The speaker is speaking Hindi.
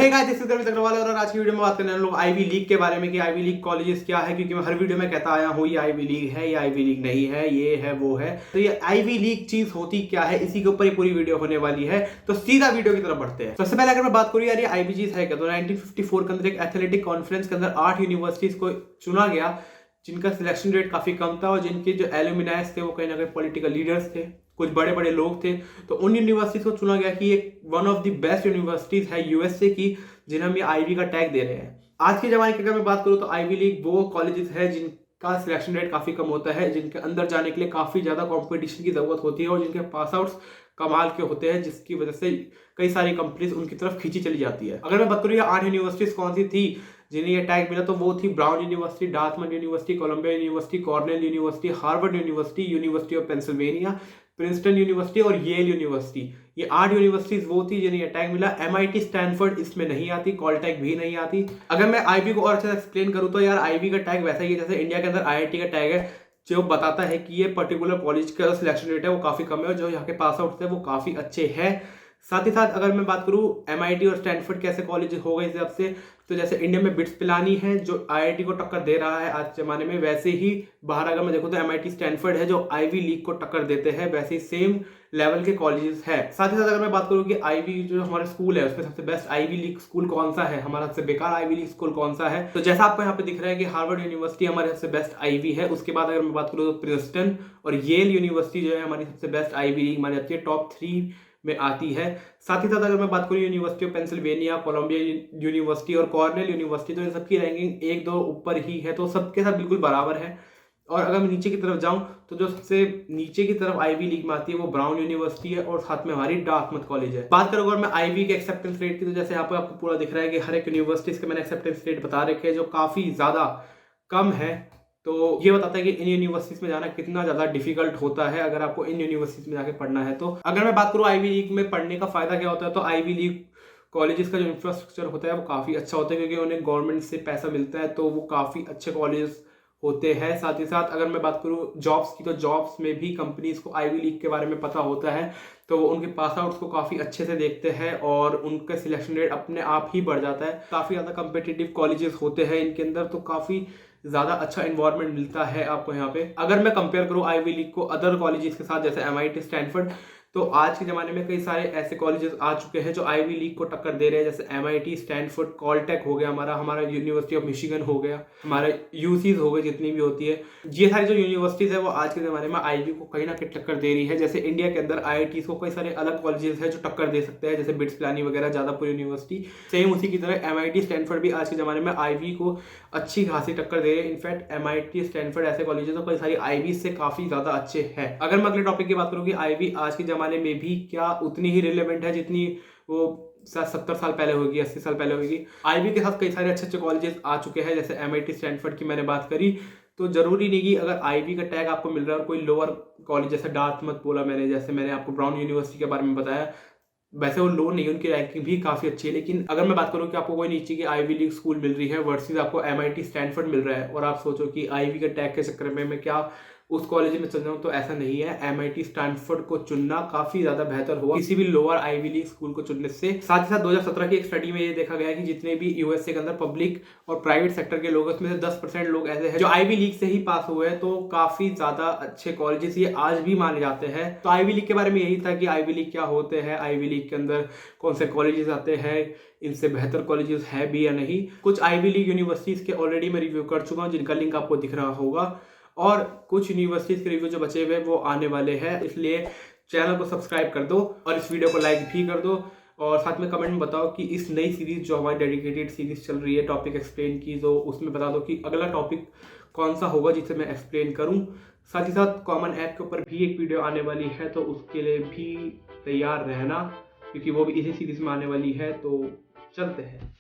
Hey guys, this is Ravi Agarwal और आज की वीडियो में बात करने वाले लोग आईवी लीग के बारे में कि आईवी लीग कॉलेजेस क्या है। क्योंकि मैं हर वीडियो में कहता आया हूँ ये आईवी लीग है, ये आईवी लीग नहीं है, ये है वो है। तो ये आईवी लीग चीज होती क्या है, इसी के ऊपर ये पूरी वीडियो होने वाली है। तो सीधा वीडियो की तरफ बढ़ते हैं। सबसे पहले अगर मैं बात करूँ यार ये आईवी चीज है क्या, तो 1954 के अंदर एक एथलेटिक कॉन्फ्रेंस के अंदर 8 यूनिवर्सिटीज को चुना गया जिनका सिलेक्शन रेट काफी कम था और जिनके जो एल्यूमिनाइज थे वो कहीं ना कहीं पॉलिटिकल लीडर्स थे, कुछ बड़े बड़े लोग थे। तो उन यूनिवर्सिटीज को चुना गया कि एक one of the best universities है यूएसए की, जिन्हें हम ये आईवी का टैग दे रहे हैं। आज के जमाने की अगर मैं बात करूं तो आईवी लीग वो कॉलेजेस है जिनका सिलेक्शन रेट काफी कम होता है, जिनके अंदर जाने के लिए काफी ज्यादा कंपटीशन की जरूरत होती है और जिनके पास आउट्स कमाल के होते हैं, जिसकी वजह से कई सारी कंपनीज उनकी तरफ खींची चली जाती है। अगर मैं बात करूँ 8 यूनिवर्सिटीज कौन सी थी जिन्हें ये टैग मिला, तो वो थी Brown University, Dartmouth University, Columbia University, Cornell University, Harvard University, University of Pennsylvania, Princeton University और येल यूनिवर्सिटी। ये 8 यूनिवर्सिटीज वो थी जिन्हें टैग मिला। एमआईटी स्टैनफोर्ड इसमें नहीं आती, कॉल टैग भी नहीं आती। अगर मैं आईवी को और अच्छे से एक्सप्लेन करूं तो यार आईवी का टैग वैसा ही है जैसे इंडिया के अंदर आईआईटी का टैग है, जो बताता है कि ये पर्टिकुलर कॉलेज का सिलेक्शन रेट है वो काफी कम है और जो यहाँ के पास आउट है वो काफी अच्छे हैं। साथ ही साथ अगर मैं बात करूं एमआईटी और स्टैनफोर्ड कैसे कॉलेज हो गए हिसाब से, तो जैसे इंडिया में बिट्स पिलानी है जो आईआईटी को टक्कर दे रहा है आज के जमाने में, वैसे ही बाहर अगर मैं देखूं तो एमआईटी स्टैनफोर्ड है जो आईवी लीग को टक्कर देते हैं, वैसे ही सेम लेवल के कॉलेजेस है। साथ ही साथ अगर मैं बात करूं कि आईवी जो हमारा स्कूल है उसमें सबसे बेस्ट आईवी लीग स्कूल कौन सा है, हमारा सबसे बेकार आईवी लीग स्कूल कौन सा है, तो जैसा आपको यहाँ पे दिख रहा है कि हार्वर्ड यूनिवर्सिटी हमारे सबसे बेस्ट आईवी है। उसके बाद अगर मैं बात करूँ तो प्रिंसटन और येल यूनिवर्सिटी जो है हमारी सबसे बेस्ट आईवी लीग मानी जाती है, टॉप 3 में आती है। साथ ही साथ अगर मैं बात करूं University of Pennsylvania, Columbia University और कॉर्नेल यूनिवर्सिटी, तो इन सबकी रैंकिंग 1-2 ऊपर ही है, तो सबके साथ बिल्कुल बराबर है। और अगर मैं नीचे की तरफ जाऊं तो जो सबसे नीचे की तरफ आईवी लीग में आती है वो ब्राउन यूनिवर्सिटी है और साथ में हमारी डार्थमट कॉलेज है। बात करूं अगर मैं आईवी के एक्सेप्टेंस रेट की, तो जैसे यहाँ पर आपको पूरा दिख रहा है कि हर एक यूनिवर्सिटीज के मैंने एक्सेप्टेंस रेट बता रखे हैं जो काफी ज्यादा कम है। तो ये बताता है कि इन यूनिवर्सिटीज में जाना कितना ज्यादा डिफिकल्ट होता है अगर आपको इन यूनिवर्सिटीज में जाके पढ़ना है। तो अगर मैं बात करूं आईवी लीग में पढ़ने का फायदा क्या होता है, तो आईवी लीग कॉलेजेस का जो इंफ्रास्ट्रक्चर होता है वो काफी अच्छा होता है क्योंकि उन्हें गवर्नमेंट से पैसा मिलता है, तो वो काफी अच्छे कॉलेज होते हैं। साथ ही साथ अगर मैं बात करूं जॉब्स की, तो जॉब्स में भी कंपनीज को आईवी लीग के बारे में पता होता है, तो वो उनके पास आउट्स को काफी अच्छे से देखते हैं और उनका सिलेक्शन रेट अपने आप ही बढ़ जाता है। काफी ज्यादा कम्पिटिटिव कॉलेजेस होते हैं इनके अंदर, तो काफी ज्यादा अच्छा एनवायरनमेंट मिलता है आपको यहाँ पे। अगर मैं कंपेयर करूँ आईवी लीग को अदर कॉलेजेस के साथ जैसे एमआईटी स्टैनफोर्ड, तो आज के जमाने में कई सारे ऐसे कॉलेजेस आ चुके हैं जो आईवी लीग को टक्कर दे रहे हैं, जैसे एमआईटी स्टैनफोर्ड, कॉलटेक हो गया हमारा यूनिवर्सिटी ऑफ मिशिगन हो गया, हमारे यूसीज हो गए जितनी भी होती है। ये सारी जो यूनिवर्सिटीज है वो आज के जमाने में आईवी को कहीं ना कहीं टक्कर दे रही है। जैसे इंडिया के अंदर आईआईटी को कई सारे अलग कॉलेजेस है जो टक्कर दे सकते हैं, जैसे बिट्स पिलानी वगैरह, जादवपुर यूनिवर्सिटी। सेम उसी की तरह एमआईटी स्टैनफोर्ड भी आज के जमाने में आईवी को अच्छी खासी टक्कर दे रहे हैं। इनफैक्ट एमआईटी स्टैनफोर्ड ऐसे कॉलेज है तो कई सारी आईवी से काफी ज्यादा अच्छे हैं। अगर मैं अगले टॉपिक की बात करूँ कि आईवी आज के जमाने में भी क्या उतनी ही रिलेवेंट है जितनी वो 70 साल पहले होगी, 80 साल पहले होगी। आईवी के साथ कई सारे अच्छे अच्छे कॉलेजेस आ चुके हैं, जैसे एमआईटी स्टैनफोर्ड की मैंने बात करी। तो जरूरी नहीं कि अगर आईवी का टैग आपको मिल रहा है और कोई लोअर कॉलेज जैसे डार्थमट बोला मैंने, जैसे मैंने आपको ब्राउन यूनिवर्सिटी के बारे में बताया, वैसे वो लो नहीं है, उनकी रैंकिंग भी काफी अच्छी है। लेकिन अगर मैं बात करूं कि आपको कोई नीचे की आईवी लीग स्कूल मिल रही है वर्सेस आपको एमआईटी स्टैनफोर्ड मिल रहा है और आप सोचो कि आईवी के टैग के चक्कर में मैं क्या उस कॉलेज में चल जाऊं, तो ऐसा नहीं है। एमआईटी स्टैनफोर्ड को चुनना काफी ज्यादा बेहतर होगा किसी भी लोअर आईवी लीग स्कूल को चुनने से। साथ ही साथ 2017 की एक स्टडी में ये देखा गया कि जितने भी यूएसए के अंदर पब्लिक और प्राइवेट सेक्टर के लोग, उसमें से 10% लोग ऐसे हैं जो आईवी लीग से ही पास हुए हैं, तो काफी ज्यादा अच्छे कॉलेजेस ये आज भी माने जाते हैं। तो आईवी लीग के बारे में यही था कि आईवी लीग क्या होते हैं, आईवी लीग के अंदर कौन से कॉलेजेस आते हैं, इनसे बेहतर कॉलेजेस है भी या नहीं। कुछ आईवी लीग यूनिवर्सिटीज के ऑलरेडी मैं रिव्यू कर चुका हूँ जिनका लिंक आपको दिख रहा होगा, और कुछ यूनिवर्सिटीज के रिव्यू जो बचे हुए वो आने वाले हैं, इसलिए चैनल को सब्सक्राइब कर दो और इस वीडियो को लाइक भी कर दो। और साथ में कमेंट में बताओ कि इस नई सीरीज जो हमारी डेडिकेटेड सीरीज चल रही है टॉपिक एक्सप्लेन की, तो उसमें बता दो कि अगला टॉपिक कौन सा होगा जिसे मैं एक्सप्लेन करूं। साथ ही साथ कॉमन ऐप के ऊपर भी एक वीडियो आने वाली है, तो उसके लिए भी तैयार रहना क्योंकि वो भी इसी सीरीज में आने वाली है। तो चलते हैं।